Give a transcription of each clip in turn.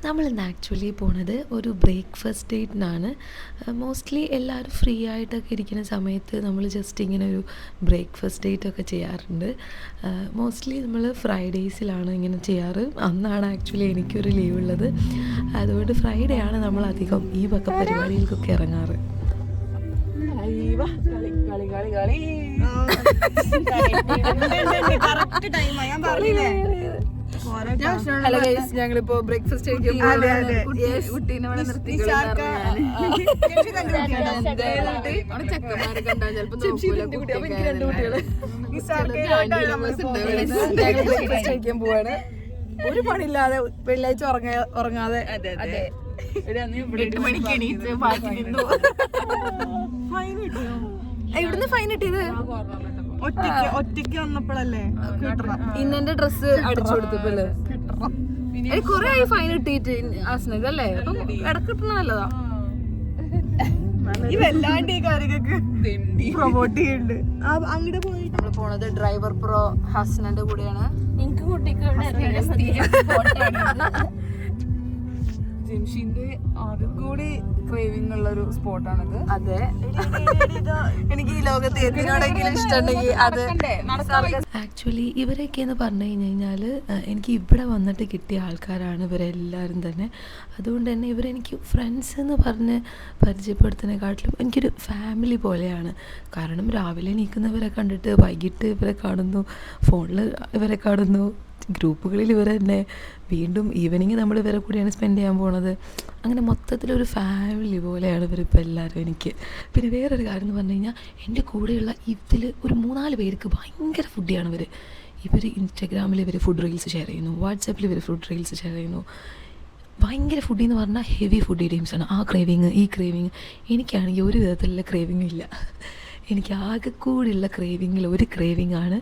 നമ്മളിന്ന് ആക്ച്വലി പോണത് ഒരു ബ്രേക്ക്ഫാസ്റ്റ് ഡേറ്റിനാണ്. മോസ്റ്റ്ലി എല്ലാവരും ഫ്രീ ആയിട്ടൊക്കെ ഇരിക്കുന്ന സമയത്ത് നമ്മൾ ജസ്റ്റ് ഇങ്ങനെ ഒരു ബ്രേക്ക്ഫാസ്റ്റ് ഡേറ്റൊക്കെ ചെയ്യാറുണ്ട്. മോസ്റ്റ്ലി നമ്മൾ ഫ്രൈഡേയ്സിലാണ് ഇങ്ങനെ ചെയ്യാറ്. അന്നാണ് ആക്ച്വലി എനിക്കൊരു ലീവ് ഉള്ളത്. അതുകൊണ്ട് ഫ്രൈഡേ ആണ് നമ്മളധികം ഈ വക പരിപാടികൾക്കൊക്കെ ഇറങ്ങാറ്. ഹലോ ഗൈസ്, ഞങ്ങളിപ്പോ ബ്രേക്ക്ഫാസ്റ്റ് ചെക്കന്മാരെ കണ്ടാൽ ചിലപ്പോ പോവാണ്. ഒരു പണിയില്ലാതെ വെള്ളിയാഴ്ച ഉറങ്ങാതെ 8 മണിക്ക് എണീറ്റ് ബാക്കി നിന്നു. എവിടുന്ന് ഫൈൻ കിട്ടിയത്? ഒറ്റയ്ക്ക് വന്നപ്പോഴല്ലേ ഇന്നെ ഡ്രസ്സ് അടിച്ചു കൊടുത്തപ്പോല്ലേ. കൊറേ ആയി ഫൈൻ കിട്ടിയിട്ട് ആസ്നക്ക് അല്ലേ? അപ്പം ഇടക്ക് കിട്ടണ നല്ലതാ. വല്ലാണ്ട് ഈ കാര്യങ്ങൾക്ക് പ്രൊമോട്ട് ചെയ്യുന്നുണ്ട്. അങ്ങോട്ട് പോയി നമ്മള് പോണത് ഡ്രൈവർ പ്രോ ഹസനന്റെ കൂടെയാണ്. എനിക്ക് ജിംഷിന്റെ ആദ്യം കൂടി ക്രേവിംഗ് ഉള്ള ഒരു സ്പോട്ടാണിത്. അതെ, എനിക്ക് ഈ ലോകത്ത് എന്തിനോടെങ്കിലും ഇഷ്ടമുണ്ടെങ്കിൽ അത്. ആക്ച്വലി ഇവരൊക്കെ എന്ന് പറഞ്ഞു കഴിഞ്ഞാൽ എനിക്ക് ഇവിടെ വന്നിട്ട് കിട്ടിയ ആൾക്കാരാണ് ഇവരെല്ലാവരും തന്നെ. അതുകൊണ്ട് തന്നെ ഇവരെനിക്ക് ഫ്രണ്ട്സ് എന്ന് പറഞ്ഞ് പരിചയപ്പെടുത്തുന്നതിനെക്കാട്ടിലും എനിക്കൊരു ഫാമിലി പോലെയാണ്. കാരണം രാവിലെ എണീക്കുന്നവരെ കണ്ടിട്ട് വൈകിട്ട് ഇവരെ കാണുന്നു, ഫോണിൽ ഇവരെ കാണുന്നു, ഗ്രൂപ്പുകളിൽ ഇവർ തന്നെ, വീണ്ടും ഈവനിങ് നമ്മൾ ഇവരെ കൂടെയാണ് സ്പെൻഡ് ചെയ്യാൻ പോണത്. അങ്ങനെ മൊത്തത്തിലൊരു ഫാമിലി പോലെയാണ് ഇവരിപ്പോൾ എല്ലാവരും എനിക്ക്. പിന്നെ വേറൊരു കാര്യം എന്ന് പറഞ്ഞു കഴിഞ്ഞാൽ എൻ്റെ കൂടെയുള്ള ഇതിൽ ഒരു 3-4 പേർക്ക് ഭയങ്കര ഫുഡിയാണ് ഇവർ ഇൻസ്റ്റഗ്രാമിൽ ഇവർ ഫുഡ് റീൽസ് ഷെയർ ചെയ്യുന്നു, വാട്സാപ്പിൽ ഇവർ ഫുഡ് റീൽസ് ഷെയർ ചെയ്യുന്നു. ഭയങ്കര ഫുഡി എന്ന് പറഞ്ഞാൽ ഹെവി ഫുഡി ടീംസാണ്. ആ ക്രേവിങ് ഈ ക്രേവിങ്. എനിക്കാണെങ്കിൽ ഒരു വിധത്തിലുള്ള ക്രേവിങ്ങും ഇല്ല. എനിക്ക് ആകെ കൂടിയുള്ള ക്രേവിങ്ങിൽ ഒരു ക്രേവിങ്ങാണ്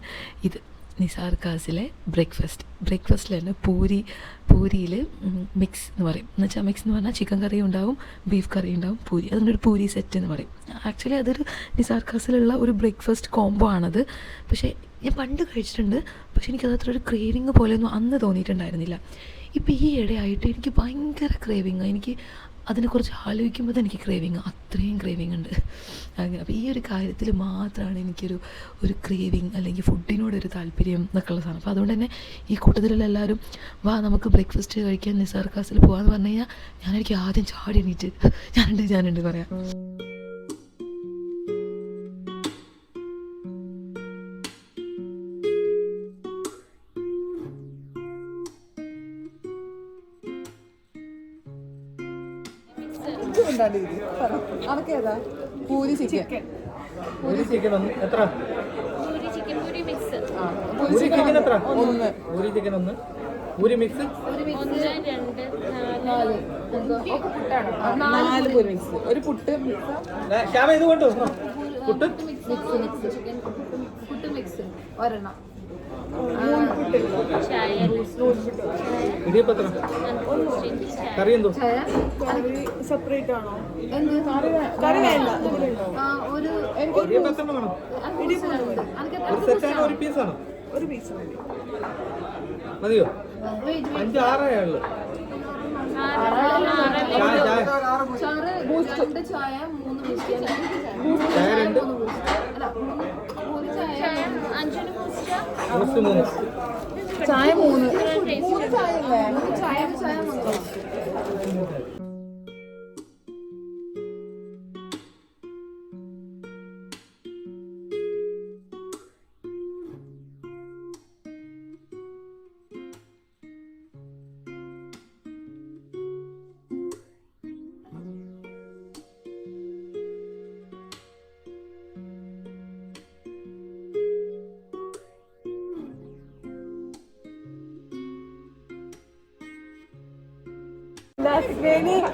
ഇത്, നിസാർക്കാസിലെ ബ്രേക്ക്ഫാസ്റ്റിൽ തന്നെ പൂരിയിൽ മിക്സ് എന്ന് പറയും. എന്ന് വെച്ചാൽ മിക്സ് എന്ന് പറഞ്ഞാൽ ചിക്കൻ കറി ഉണ്ടാവും, ബീഫ് കറി ഉണ്ടാവും, പൂരി. അതുകൊണ്ടൊരു പൂരി സെറ്റ് എന്ന് പറയും. ആക്ച്വലി അതൊരു നിസാർക്കാസിലുള്ള ഒരു ബ്രേക്ക്ഫാസ്റ്റ് കോംബോ ആണത്. പക്ഷേ ഞാൻ പണ്ട് കഴിച്ചിട്ടുണ്ട്, പക്ഷേ എനിക്കതത്ര ഒരു ക്രേവിങ് പോലെയൊന്നും അന്ന് തോന്നിയിട്ടുണ്ടായിരുന്നില്ല. ഇപ്പോൾ ഈ ഇടയായിട്ട് എനിക്ക് ഭയങ്കര ക്രേവിങ്. എനിക്ക് അതിനെക്കുറിച്ച് ആലോചിക്കുമ്പോൾ തന്നെ എനിക്ക് ക്രേവിങ്, അത്രയും ക്രേവിങ് ഉണ്ട് അങ്ങനെ. അപ്പോൾ ഈ ഒരു കാര്യത്തിൽ മാത്രമാണ് ഒരു ക്രേവിങ് അല്ലെങ്കിൽ ഫുഡിനോടൊരു താല്പര്യം എന്നൊക്കെ ഉള്ള സാധനം. അപ്പോൾ അതുകൊണ്ട് തന്നെ ഈ കൂട്ടത്തിലുള്ള എല്ലാവരും വാ നമുക്ക് ബ്രേക്ക്ഫാസ്റ്റ് കഴിക്കാൻ നിസാർക്കാസിൽ പോകാമെന്ന് പറഞ്ഞു കഴിഞ്ഞാൽ ഞാനെനിക്ക് ആദ്യം ചാടി എണീറ്റ് ഞാനുണ്ട് പറയാം. അനക്കേതാ? പൂരി ചിക്കൻ എത്ര? പൂരി ചിക്കൻ എത്ര? ഒന്ന്. പൂരി ചിക്കൻ ഒന്ന്, പൂരി മിക്സ് 4 പൂരി മിക്സ്, ഒരു പുട്ട് ശ്യാമ ഇത് കൊണ്ടു പുട്ട് മിക്സ് ഒരെണ്ണം. ഇടിയപ്പത്ര കറി എന്തോ സെപ്പറേറ്റ് ആണോ? കറി വേണ്ട. ഇടിയപ്പത്ര വേണം. ഒരു സെറ്റാണോ ഒരു പീസാണോ? ഒരു പീസ് മതി. മതിയോ? 5-6 ഉള്ളു. ചായ 3 ചായ 2, ബൂസ്റ്റ് 3. ചായ 3 ചായ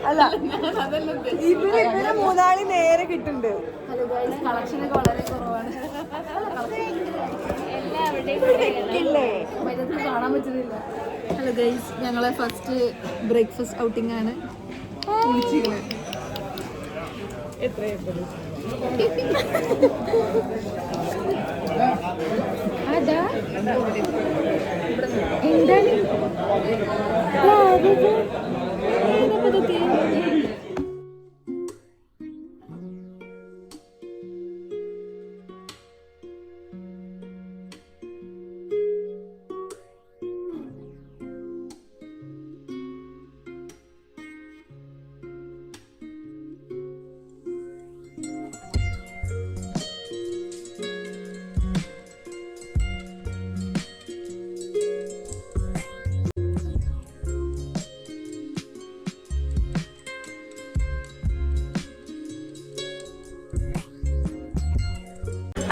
അല്ല, ഇവര് 3 നേരെ കിട്ടുന്നുണ്ട്. കളക്ഷനൊക്കെ വളരെ കുറവാണ്. കാണാൻ പറ്റുന്നില്ല. ഹലോ ഗൈസ്, ഞങ്ങളെ ഫസ്റ്റ് ബ്രേക്ക്ഫാസ്റ്റ് ഔട്ടിംഗ് ആണ്. അതാ എന്താണ്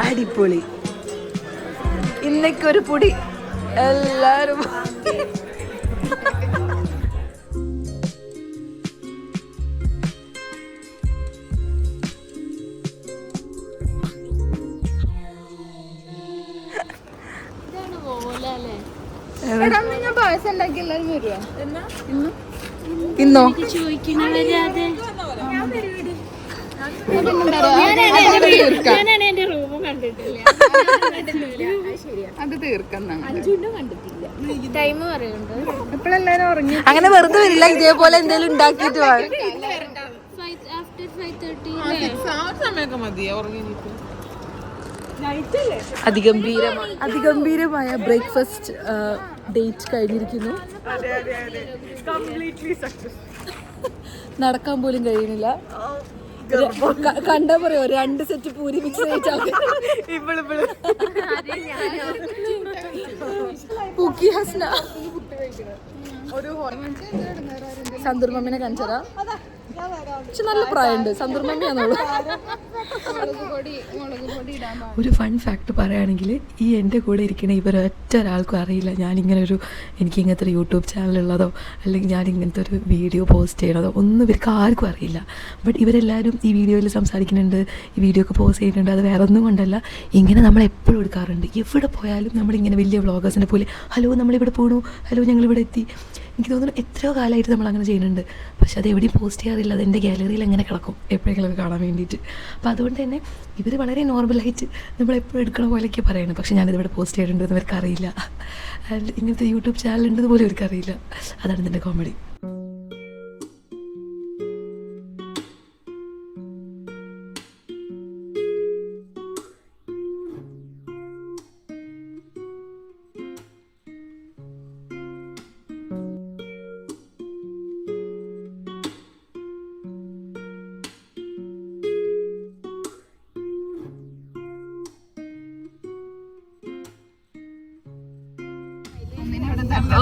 അടിപൊളി. ഇന്നൊരു പൊടി എല്ലാരും ഞാൻ പായസം ഉണ്ടാക്കി എല്ലാരും വരുവാ ഇന്നോ? അത് തീർക്കാം. ഇപ്പോഴെല്ലാരും ഉറങ്ങി. അങ്ങനെ വെറുതെ വരില്ല, ഇതേപോലെ എന്തെങ്കിലും ഉണ്ടാക്കിട്ട് അതിഗംഭീരമായ ബ്രേക്ക്ഫാസ്റ്റ് ഡേറ്റ് കഴിഞ്ഞിരിക്കുന്നു. നടക്കാൻ പോലും കഴിയുന്നില്ല. കണ്ടാ പറയോ 2 സെറ്റ് പൂരി മിക്സ് കഴിച്ചാൽ സന്തൂർ മമ്മിനെ കാണിച്ചതാ. പക്ഷെ നല്ല പ്രായമുണ്ട്. സന്തൂർ മമ്മിയാന്നുള്ളൂ. ഒരു ഫൺ ഫാക്ട് പറയുകയാണെങ്കിൽ ഈ എൻ്റെ കൂടെ ഇരിക്കണ ഇവരൊറ്റ ഒരാൾക്കും അറിയില്ല എനിക്ക് ഇങ്ങനത്തെ ഒരു യൂട്യൂബ് ചാനലുള്ളതോ അല്ലെങ്കിൽ ഞാൻ ഇങ്ങനത്തെ ഒരു വീഡിയോ പോസ്റ്റ് ചെയ്യണതോ ഒന്നും ഇവർക്ക് ആർക്കും അറിയില്ല. ബട്ട് ഇവരെല്ലാവരും ഈ വീഡിയോയിൽ സംസാരിക്കുന്നുണ്ട്, ഈ വീഡിയോ ഒക്കെ പോസ്റ്റ് ചെയ്യുന്നുണ്ട്. അത് വേറെ ഒന്നും കൊണ്ടല്ല, ഇങ്ങനെ നമ്മൾ എപ്പോഴും എടുക്കാറുണ്ട്. എവിടെ പോയാലും നമ്മളിങ്ങനെ വലിയ വ്ളോഗേഴ്സിനെ പോലെ ഹലോ നമ്മളിവിടെ പോകണു, ഹലോ ഞങ്ങളിവിടെ എത്തി. എനിക്ക് തോന്നുന്നു എത്രയോ കാലമായിട്ട് നമ്മൾ അങ്ങനെ ചെയ്യുന്നുണ്ട്. പക്ഷെ അത് എവിടെയും പോസ്റ്റ് ചെയ്യാറില്ല. അത് എൻ്റെ ഗാലറിയിൽ എങ്ങനെ കിടക്കും എപ്പോഴെങ്കിലും കാണാൻ വേണ്ടിയിട്ട്. അപ്പോൾ അതുകൊണ്ട് തന്നെ ഇവർ വളരെ നോർമലായിട്ട് നമ്മളെപ്പോഴും എടുക്കണ പോലെയൊക്കെ പറയുന്നത്. പക്ഷെ ഞാനിതിവിടെ പോസ്റ്റ് ചെയ്തിട്ടുണ്ടെന്ന് ഇവർക്ക് അറിയില്ല. ഇങ്ങനത്തെ യൂട്യൂബ് ചാനൽ ഉണ്ടെന്ന് പോലും ഇവർക്കറിയില്ല. അതാണ് ഇതിൻ്റെ കോമഡി.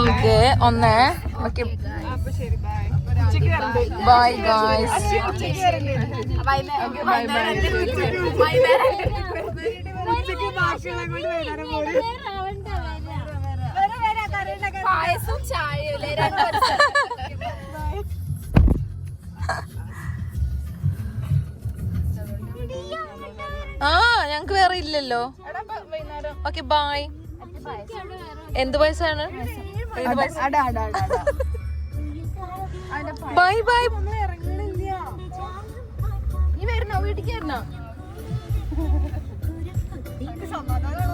ഓക്കെ ഒന്ന് ഓക്കെ ബൈ ഗായ്സ്. പായസം ചായയില്ലേ ഞങ്ങക്ക് വേറെ ഇല്ലല്ലോ. Okay bye. എന്ത് പായസാണ്? Bye bye. നീ വരണോ വീട്ടിക്ക്? വരണോ? സമാധാനം